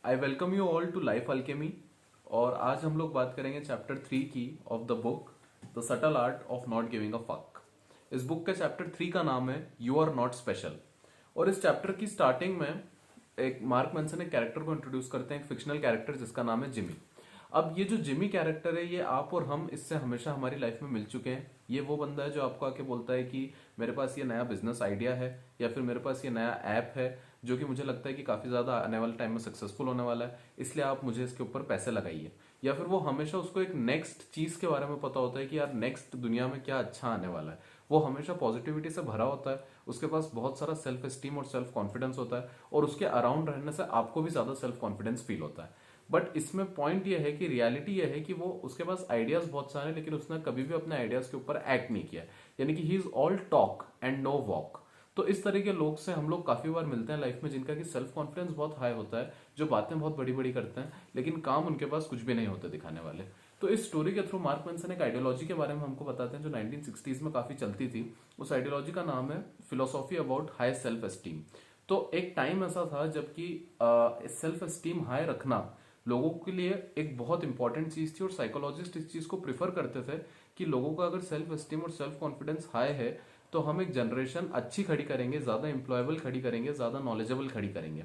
I welcome you all to life alchemy. और आज हम लोग बात करेंगे चैप्टर 3 की of the book the subtle art of not giving a fuck. इस बुक के चैप्टर 3 का नाम है यू आर नॉट स्पेशल। और इस चैप्टर की स्टार्टिंग में एक मार्क मैनसन एक कैरेक्टर को इंट्रोड्यूस करते हैं, एक फिक्शनल कैरेक्टर जिसका नाम है जिमी। अब ये जो जिमी कैरेक्टर है ये आप और हम इससे हमेशा हमारी लाइफ में मिल चुके हैं। ये वो बंदा है जो आपको आके बोलता है कि मेरे पास ये नया बिजनेस आइडिया है या फिर मेरे पास ये नया ऐप है जो कि मुझे लगता है कि काफी ज्यादा आने वाले टाइम में सक्सेसफुल होने वाला है, इसलिए आप मुझे इसके ऊपर पैसे लगाइए। या फिर वो हमेशा उसको एक नेक्स्ट चीज के बारे में पता होता है कि यार नेक्स्ट दुनिया में क्या अच्छा आने वाला है। वो हमेशा पॉजिटिविटी से भरा होता है, उसके पास बहुत सारा सेल्फ एस्टीम और सेल्फ कॉन्फिडेंस होता है और उसके अराउंड रहने से आपको भी ज्यादा सेल्फ कॉन्फिडेंस फील होता है। बट इसमें पॉइंट ये है कि रियलिटी ये है कि वो उसके पास आइडियाज बहुत सारे हैं लेकिन उसने कभी भी अपने आइडियाज के ऊपर एक्ट नहीं किया। यानी कि he is all talk and no walk. तो इस तरह के लोग से हम लोग काफी बार मिलते हैं लाइफ में जिनका कि सेल्फ कॉन्फिडेंस बहुत हाई होता है, जो बातें बहुत बड़ी बड़ी करते हैं लेकिन काम उनके पास कुछ भी नहीं होते दिखाने वाले। तो इस स्टोरी के थ्रू मार्क मैनसन एक आइडियोलॉजी के बारे में हमको बताते हैं जो 1960s में काफी चलती थी। उस आइडियोलॉजी का नाम है philosophy about high self esteem. तो एक टाइम ऐसा था जबकि सेल्फ एस्टीम हाई रखना लोगों के लिए एक बहुत इंपॉर्टेंट चीज थी और साइकोलॉजिस्ट इस चीज को प्रिफर करते थे कि लोगों का अगर सेल्फ एस्टीम और सेल्फ कॉन्फिडेंस हाई है तो हम एक जनरेशन अच्छी खड़ी करेंगे, ज्यादा एम्प्लॉयबल खड़ी करेंगे, ज्यादा नॉलेजेबल खड़ी करेंगे।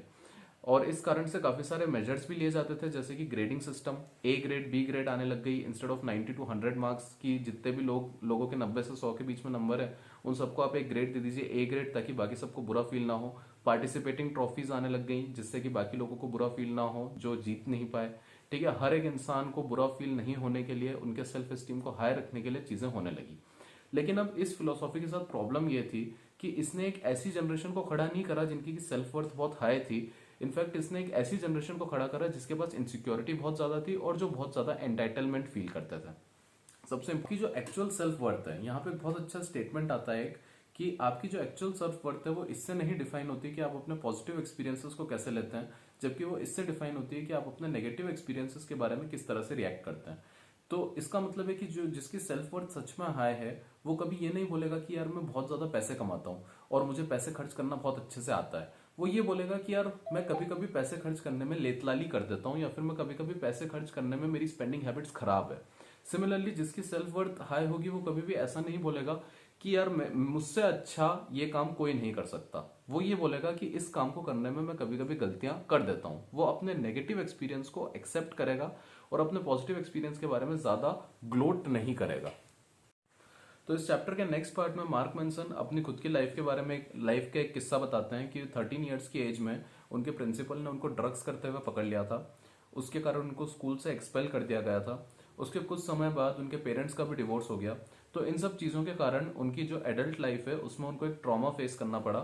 और इस कारण से काफी सारे मेजर्स भी लिए जाते थे जैसे कि grading system, A grade B grade आने लग गई। इंस्टेड ऑफ 90 टू 100 मार्क्स की जितने भी लोगों के 90 से 100 के बीच में नंबर है उन सबको आप एक ग्रेड दे दीजिए, ए ग्रेड, ताकि बाकी सबको बुरा फील ना हो। पार्टिसिपेटिंग ट्रॉफीज आने लग गई जिससे कि बाकी लोगों को बुरा फील ना हो जो जीत नहीं पाए। ठीक है, हर एक इंसान को बुरा फील नहीं होने के लिए, उनके सेल्फ एस्टीम को हाई रखने के लिए चीजें होने लगी। लेकिन अब इस फिलोसॉफी के साथ प्रॉब्लम यह थी कि इसने एक ऐसी जनरेशन को खड़ा नहीं करा जिनकी की सेल्फ वर्थ बहुत हाई थी। इनफैक्ट इसने एक ऐसी जनरेशन को खड़ा करा जिसके पास इनसिक्योरिटी बहुत ज्यादा थी और जो बहुत ज्यादा एंटाइटलमेंट फील करते थे। सबसे की जो एक्चुअल सेल्फ वर्थ है, यहाँ पे एक बहुत अच्छा स्टेटमेंट आता है कि आपकी जो एक्चुअल सेल्फ वर्थ है वो इससे नहीं डिफाइन होती कि आप अपने पॉजिटिव एक्सपीरियंसेस को कैसे लेते हैं, जबकि वो इससे डिफाइन होती है कि आप अपने नेगेटिव एक्सपीरियंसेस के बारे में किस तरह से रिएक्ट करते हैं। तो इसका मतलब है कि जो जिसकी सेल्फ वर्थ सच में हाई है वो कभी ये नहीं बोलेगा कि यार मैं बहुत ज्यादा पैसे कमाता हूँ और मुझे पैसे खर्च करना बहुत अच्छे से आता है। वो ये बोलेगा कि यार मैं कभी कभी पैसे खर्च करने में लेतलाली कर देता हूँ या फिर मैं कभी कभी पैसे खर्च करने में मेरी स्पेंडिंग हैबिट्स खराब है। सिमिलरली जिसकी सेल्फ वर्थ हाई होगी वो कभी भी ऐसा नहीं बोलेगा कि यार मुझसे अच्छा ये काम कोई नहीं कर सकता। वो ये बोलेगा कि इस काम को करने में मैं कभी कभी गलतियां कर देता हूं। वो अपने नेगेटिव एक्सपीरियंस को एक्सेप्ट करेगा और अपने पॉजिटिव एक्सपीरियंस के बारे में ज्यादा ग्लोट नहीं करेगा। तो इस चैप्टर के नेक्स्ट पार्ट में मार्क मैनसन अपनी खुद की लाइफ के बारे में लाइफ का एक किस्सा बताते हैं कि 13 ईयर्स की एज में उनके प्रिंसिपल ने उनको ड्रग्स करते हुए पकड़ लिया था। उसके कारण उनको स्कूल से एक्सपेल कर दिया गया था। उसके कुछ समय बाद उनके पेरेंट्स का भी डिवोर्स हो गया। तो इन सब चीज़ों के कारण उनकी जो एडल्ट लाइफ है उसमें उनको एक ट्रॉमा फेस करना पड़ा।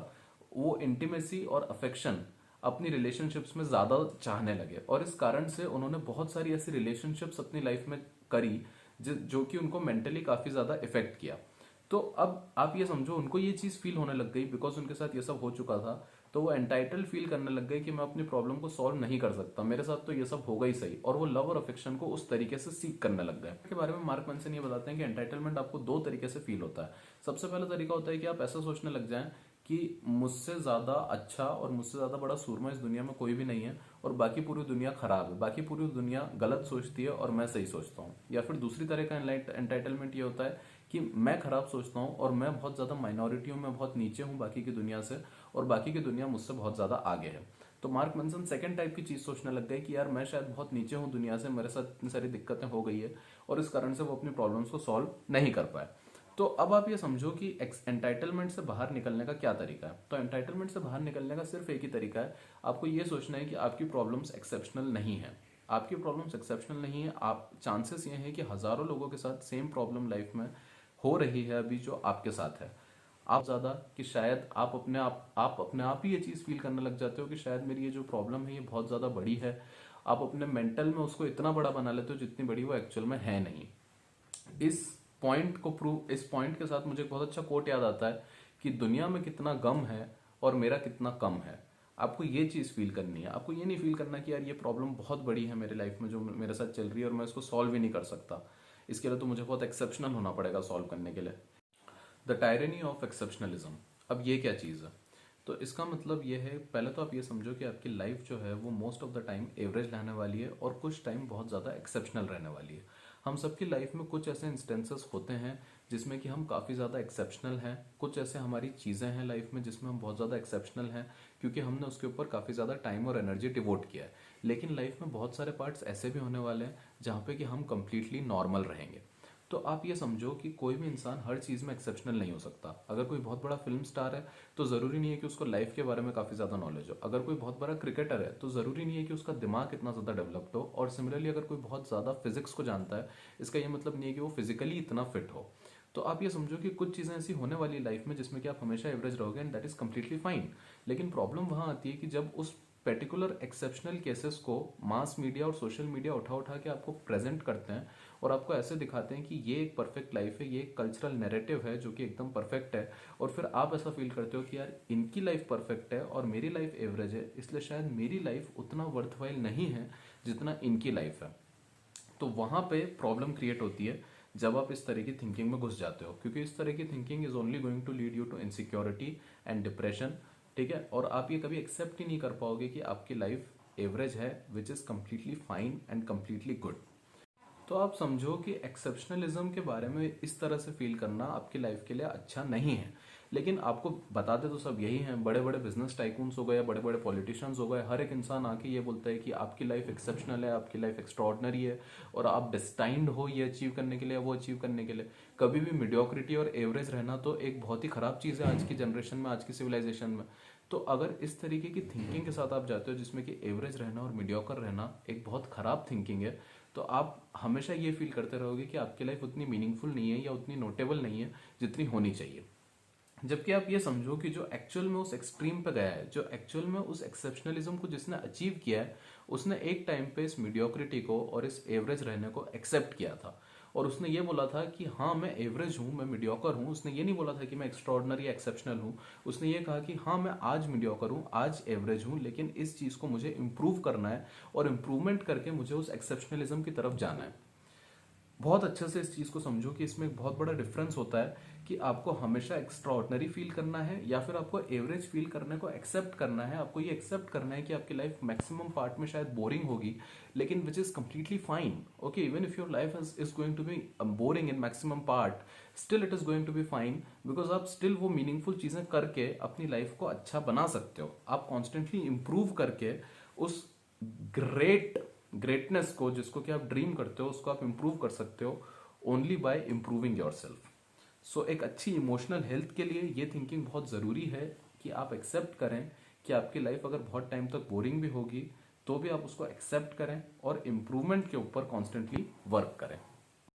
वो इंटीमेसी और अफेक्शन अपनी रिलेशनशिप्स में ज्यादा चाहने लगे और इस कारण से उन्होंने बहुत सारी ऐसी रिलेशनशिप्स अपनी लाइफ में करी जो कि उनको मेंटली काफी ज्यादा इफेक्ट किया। तो अब आप ये समझो उनको ये चीज फील होने लग गई बिकॉज उनके साथ ये सब हो चुका था। तो वो एंटाइटल फील करने लग गए कि मैं अपनी प्रॉब्लम को सॉल्व नहीं कर सकता, मेरे साथ तो ये सब होगा ही सही, और वो लव और अफेक्शन को उस तरीके से सीख करने लग गए। के बारे में मार्क मैनसन ये बताते हैं कि एंटाइटलमेंट आपको दो तरीके से फील होता है। सबसे पहला तरीका होता है कि आप ऐसा सोचने लग जाएं कि मुझसे ज्यादा अच्छा और मुझसे ज्यादा बड़ा सूरमा इस दुनिया में कोई भी नहीं है और बाकी पूरी दुनिया खराब है, बाकी पूरी दुनिया गलत सोचती है और मैं सही सोचता हूँ। या फिर दूसरी तरह का एंटाइटलमेंट ये होता है कि मैं खराब सोचता हूँ और मैं बहुत ज्यादा माइनॉरिटी हूँ, मैं बहुत नीचे हूँ बाकी की दुनिया से और बाकी की दुनिया मुझसे बहुत ज्यादा आगे है। तो मार्क मनसन सेकंड टाइप की चीज सोचने लग गए कि यार मैं शायद बहुत नीचे हूँ दुनिया से, मेरे साथ इतनी सारी दिक्कतें हो गई है और इस कारण से वो अपनी प्रॉब्लम्स को सॉल्व नहीं कर पाए। तो अब आप ये समझो कि एंटाइटलमेंट से बाहर निकलने का क्या तरीका है। तो एंटाइटलमेंट से बाहर निकलने का सिर्फ एक ही तरीका है, आपको ये सोचना है कि आपकी प्रॉब्लम्स एक्सेप्शनल नहीं है। आपकी प्रॉब्लम्स एक्सेप्शनल नहीं है, आप चांसेस ये हैं कि हजारों लोगों के साथ सेम प्रॉब्लम लाइफ में हो रही है अभी जो आपके साथ है। आप ज्यादा कि शायद आप अपने आप ही ये चीज फील करने लग जाते हो कि शायद मेरी ये जो प्रॉब्लम है ये बहुत ज्यादा बड़ी है। आप अपने मेंटल में उसको इतना बड़ा बना लेते हो जितनी बड़ी वो एक्चुअल में है नहीं। इस पॉइंट के साथ मुझे एक बहुत अच्छा कोट याद आता है कि दुनिया में कितना गम है और मेरा कितना कम है। आपको ये चीज फील करनी है, आपको ये नहीं फील करना कि यार ये प्रॉब्लम बहुत बड़ी है मेरे लाइफ में जो मेरे साथ चल रही है और मैं इसको सॉल्व ही नहीं कर सकता, इसके लिए तो मुझे बहुत एक्सेप्शनल होना पड़ेगा सॉल्व करने के लिए। The tyranny of exceptionalism. अब ये क्या चीज है? तो इसका मतलब ये है, पहले तो आप ये समझो कि आपकी लाइफ जो है वो most of the time average रहने वाली है और कुछ टाइम बहुत ज़्यादा एक्सेप्शनल रहने वाली है। हम सबकी लाइफ में कुछ ऐसे इंस्टेंसेस होते हैं जिसमें कि हम काफ़ी ज़्यादा एक्सेप्शनल हैं, कुछ ऐसे हमारी चीज़ें हैं लाइफ में जिसमें हम बहुत ज़्यादा एक्सेप्शनल हैं क्योंकि हमने उसके ऊपर काफ़ी ज़्यादा टाइम और एनर्जी डिवोट किया है। लेकिन लाइफ में बहुत सारे पार्ट्स ऐसे भी होने वाले हैं जहाँ पे कि हम कंप्लीटली नॉर्मल रहेंगे। तो आप ये समझो कि कोई भी इंसान हर चीज़ में एक्सेप्शनल नहीं हो सकता। अगर कोई बहुत बड़ा फिल्म स्टार है तो ज़रूरी नहीं है कि उसको लाइफ के बारे में काफ़ी ज़्यादा नॉलेज हो। अगर कोई बहुत बड़ा क्रिकेटर है तो ज़रूरी नहीं है कि उसका दिमाग इतना ज़्यादा डेवलप्ड हो। और सिमिलरली अगर कोई बहुत ज़्यादा फिजिक्स को जानता है, इसका ये मतलब नहीं है कि वो फिजिकली इतना फिट हो। तो आप ये समझो कि कुछ चीज़ें ऐसी होने वाली लाइफ में जिसमें कि आप हमेशा एवरेज रहोगे and that is completely fine. लेकिन प्रॉब्लम वहाँ आती है कि जब उस पर्टिकुलर एक्सेप्शनल केसेस को मास मीडिया और सोशल मीडिया उठा उठा के आपको प्रेजेंट करते हैं और आपको ऐसे दिखाते हैं कि ये एक परफेक्ट लाइफ है, ये एक कल्चरल नैरेटिव है जो कि एकदम परफेक्ट है, और फिर आप ऐसा फील करते हो कि यार इनकी लाइफ परफेक्ट है और मेरी लाइफ एवरेज है, इसलिए शायद मेरी लाइफ उतना वर्थवाइल नहीं है जितना इनकी लाइफ है। तो वहां पे प्रॉब्लम क्रिएट होती है जब आप इस तरह की थिंकिंग में घुस जाते हो, क्योंकि इस तरह की thinking is only going to lead you to insecurity and depression. ठीक है, और आप ये कभी एक्सेप्ट ही नहीं कर पाओगे कि आपकी लाइफ एवरेज है, विच is completely fine and completely good. तो आप समझो कि एक्सेप्शनलिज्म के बारे में इस तरह से फील करना आपकी लाइफ के लिए अच्छा नहीं है। लेकिन आपको बताते तो सब यही हैं, बड़े बड़े बिजनेस टाइकून्स हो गए, बड़े बड़े पॉलिटिशियंस हो गए, हर एक इंसान आके ये बोलता है कि आपकी लाइफ एक्सेप्शनल है, आपकी लाइफ एक्स्ट्रॉर्डनरी है और आप डिस्टाइंड हो ये अचीव करने के लिए, वो अचीव करने के लिए। कभी भी मीडियोक्रिटी और एवरेज रहना तो एक बहुत ही खराब चीज़ है आज की जनरेशन में, आज की सिविलाइजेशन में। तो अगर इस तरीके की थिंकिंग के साथ आप जाते हो जिसमें कि एवरेज रहना और मीडियोकर रहना एक बहुत खराब थिंकिंग है, तो आप हमेशा ये फील करते रहोगे कि आपकी लाइफ उतनी मीनिंगफुल नहीं है या उतनी नोटेबल नहीं है जितनी होनी चाहिए। जबकि आप ये समझो कि जो एक्चुअल में उस एक्सट्रीम पे गया है, जो एक्चुअल में उस एक्सेप्शनलिज्म को जिसने अचीव किया है, उसने एक टाइम पे इस मीडियोक्रिटी को और इस एवरेज रहने को एक्सेप्ट किया था और उसने ये बोला था कि हाँ मैं एवरेज हूँ, मैं मीडियोकर हूँ। उसने ये नहीं बोला था कि मैं एक्स्ट्रॉर्डनरी एक्सेप्शनल हूँ। उसने ये कहा कि हाँ मैं आज मीडियोकर हूँ, आज एवरेज हूँ, लेकिन इस चीज़ को मुझे इम्प्रूव करना है और इम्प्रूवमेंट करके मुझे उस एक्सेप्शनलिज्म की तरफ जाना है। बहुत अच्छे से इस चीज को समझो कि इसमें एक बहुत बड़ा डिफरेंस होता है कि आपको हमेशा एक्स्ट्राऑर्डिनरी फील करना है या फिर आपको एवरेज फील करने को एक्सेप्ट करना है। आपको ये एक्सेप्ट करना है कि आपकी लाइफ मैक्सिमम पार्ट में शायद बोरिंग होगी, लेकिन which is completely fine. Okay, even if your life is going to be boring in maximum part, still it is going to be fine, because आप स्टिल वो मीनिंगफुल चीजें करके अपनी life को अच्छा बना सकते हो। आप कॉन्स्टेंटली इंप्रूव करके उस ग्रेटनेस को, जिसको कि आप ड्रीम करते हो, उसको आप इंप्रूव कर सकते हो only by improving yourself. So एक अच्छी इमोशनल हेल्थ के लिए ये थिंकिंग बहुत ज़रूरी है कि आप एक्सेप्ट करें कि आपकी लाइफ अगर बहुत टाइम तक बोरिंग भी होगी तो भी आप उसको एक्सेप्ट करें और इम्प्रूवमेंट के ऊपर कॉन्स्टेंटली वर्क करें।